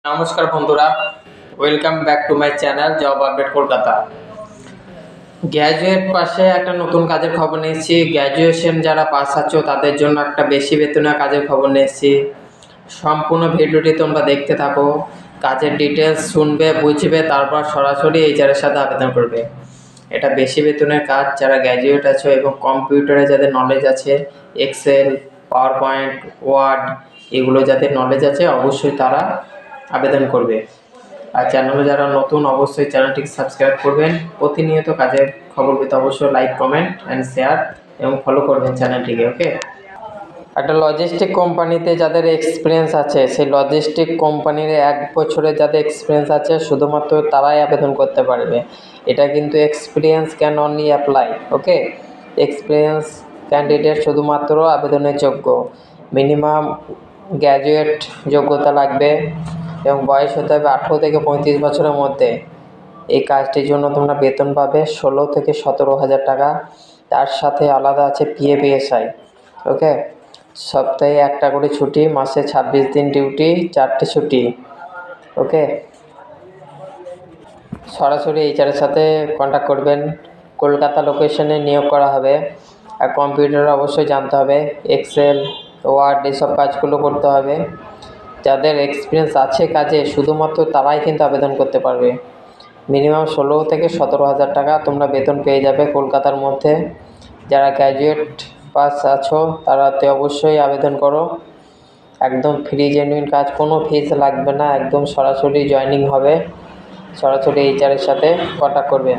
নমস্কার বন্ধুরা, welcome back to my channel job update Kolkata. Graduate পাশে একটা নতুন কাজের খবর নিয়েছি। গ্র্যাজুয়েশন যারা পাস আছো তাদের জন্য একটা বেশি বেতনের কাজের খবর নিয়েছি। সম্পূর্ণ ভিডিওটি তোমরা দেখতে থাকো, কাজের ডিটেলস শুনবে, বুঝবে, তারপর সরাসরি এইচআরের সাথে আবেদন করবে। এটা বেশি বেতনের কাজ। যারা গ্র্যাজুয়েট আছো এবং কম্পিউটারে যাদের নলেজ আছে, এক্সেল, পাওয়ার পয়েন্ট, ওয়ার্ড, এগুলো যাদের নলেজ আছে অবশ্যই তারা আবেদন করবে। আর চ্যানেলে যারা নতুন অবশ্যই চ্যানেলটিকে সাবস্ক্রাইব করবেন। প্রতিনিয়ত কাজের খবর পেতে অবশ্যই লাইক, কমেন্ট অ্যান্ড শেয়ার এবং ফলো করবেন চ্যানেলটিকে। ওকে, একটা লজিস্টিক কোম্পানিতে যাদের এক্সপিরিয়েন্স আছে, সেই লজিস্টিক কোম্পানির 1 বছরের যাদের এক্সপিরিয়েন্স আছে শুধুমাত্র তারাই আবেদন করতে পারবে। এটা কিন্তু experience can only apply. Okay, experience candidate শুধুমাত্র আবেদনের যোগ্য। মিনিমাম গ্র্যাজুয়েট যোগ্যতা লাগবে এবং বয়স হতে হবে 18 থেকে 35 বছরের মধ্যে। এই কাজটির জন্য তোমরা বেতন পাবে 16 থেকে 17,000 টাকা। তার সাথে আলাদা আছে পিএফ, ওকে। সপ্তাহে একটা করে ছুটি, মাসে 26 দিন ডিউটি, 4টে ছুটি। ওকে, সরাসরি এইচআরের সাথে কন্ট্যাক্ট করবেন। কলকাতা লোকেশনে নিয়োগ করা হবে। আর কম্পিউটার অবশ্যই জানতে হবে, এক্সেল, ওয়ার্ড, এইসব কাজগুলো করতে হবে। যাদের এক্সপিরিয়েন্স আছে কাজে শুধুমাত্র তারাই কিন্তু আবেদন করতে পারবে। মিনিমাম 16 থেকে 17,000 টাকা তোমরা বেতন পেয়ে যাবে কলকাতার মধ্যে। যারা গ্র্যাজুয়েট পাস আছো তারাতে অবশ্যই আবেদন করো। একদম ফ্রি জেনুইন কাজ, কোনো ফিস লাগবে না, একদম সরাসরি জয়েনিং হবে। সরাসরি এইচআরের সাথে কন্ট্যাক্ট করবে।